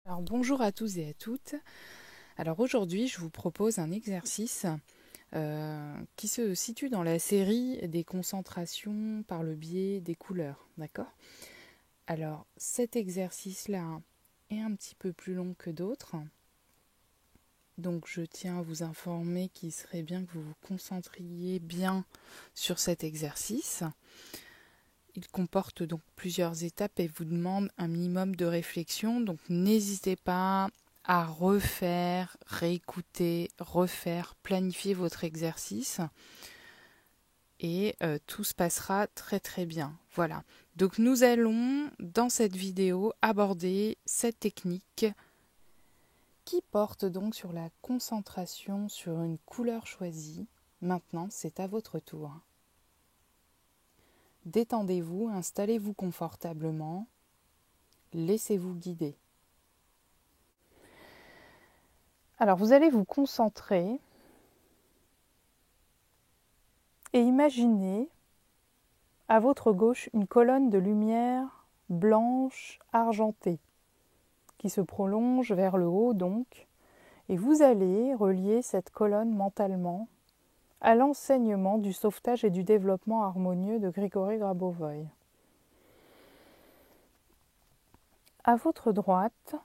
Alors bonjour à tous et à toutes. Alors aujourd'hui je vous propose un exercice qui se situe dans la série des concentrations par le biais des couleurs, d'accord? Alors cet exercice-là est un petit peu plus long que d'autres, donc je tiens à vous informer qu'il serait bien que vous vous concentriez bien sur cet exercice. Il comporte donc plusieurs étapes et vous demande un minimum de réflexion, donc n'hésitez pas à refaire, réécouter, refaire, planifier votre exercice et tout se passera très très bien. Voilà. Donc nous allons dans cette vidéo aborder cette technique qui porte donc sur la concentration sur une couleur choisie. Maintenant, c'est à votre tour. Détendez-vous, installez-vous confortablement, laissez-vous guider. Alors vous allez vous concentrer et imaginez à votre gauche une colonne de lumière blanche argentée qui se prolonge vers le haut donc, et vous allez relier cette colonne mentalement à l'enseignement du sauvetage et du développement harmonieux de Grigory Grabovoï. À votre droite,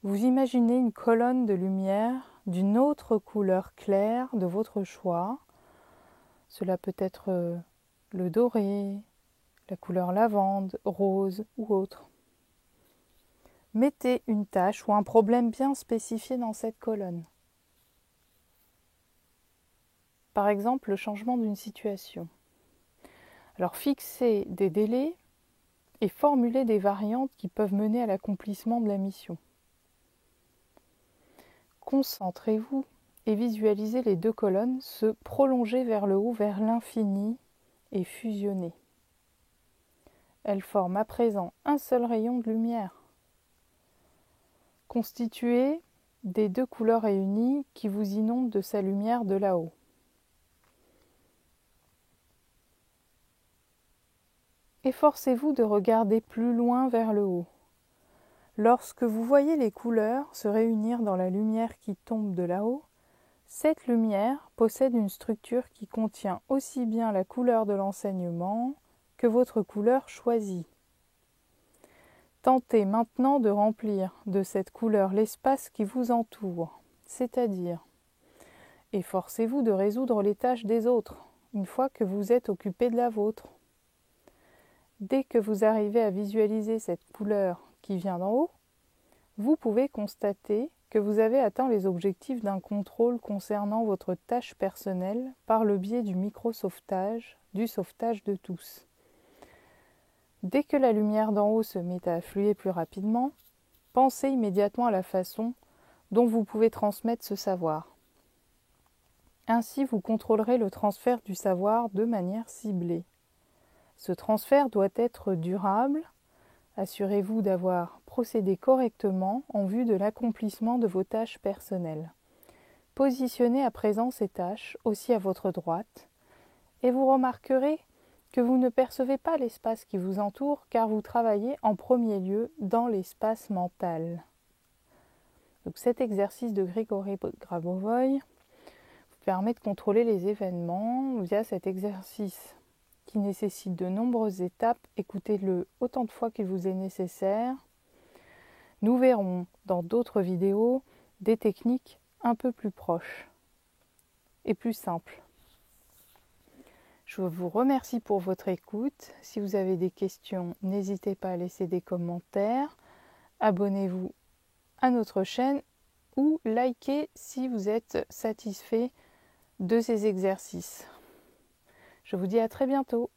vous imaginez une colonne de lumière d'une autre couleur claire de votre choix. Cela peut être le doré, la couleur lavande, rose ou autre. Mettez une tâche ou un problème bien spécifié dans cette colonne. Par exemple, le changement d'une situation. Alors fixez des délais et formulez des variantes qui peuvent mener à l'accomplissement de la mission. Concentrez-vous et visualisez les deux colonnes se prolonger vers le haut, vers l'infini et fusionner. Elles forment à présent un seul rayon de lumière, constitué des deux couleurs réunies qui vous inondent de sa lumière de là-haut. Efforcez-vous de regarder plus loin vers le haut. Lorsque vous voyez les couleurs se réunir dans la lumière qui tombe de là-haut, cette lumière possède une structure qui contient aussi bien la couleur de l'enseignement que votre couleur choisie. Tentez maintenant de remplir de cette couleur l'espace qui vous entoure, c'est-à-dire efforcez-vous de résoudre les tâches des autres une fois que vous êtes occupé de la vôtre. Dès que vous arrivez à visualiser cette couleur qui vient d'en haut, vous pouvez constater que vous avez atteint les objectifs d'un contrôle concernant votre tâche personnelle par le biais du micro-sauvetage, du sauvetage de tous. Dès que la lumière d'en haut se met à affluer plus rapidement, pensez immédiatement à la façon dont vous pouvez transmettre ce savoir. Ainsi, vous contrôlerez le transfert du savoir de manière ciblée. Ce transfert doit être durable. Assurez-vous d'avoir procédé correctement en vue de l'accomplissement de vos tâches personnelles. Positionnez à présent ces tâches aussi à votre droite et vous remarquerez que vous ne percevez pas l'espace qui vous entoure car vous travaillez en premier lieu dans l'espace mental. Donc cet exercice de Grigory Grabovoï vous permet de contrôler les événements via cet exercice qui nécessite de nombreuses étapes. Écoutez-le autant de fois qu'il vous est nécessaire. Nous verrons dans d'autres vidéos des techniques un peu plus proches et plus simples. Je vous remercie pour votre écoute. Si vous avez des questions, n'hésitez pas à laisser des commentaires. Abonnez-vous à notre chaîne ou likez si vous êtes satisfait de ces exercices. Je vous dis à très bientôt.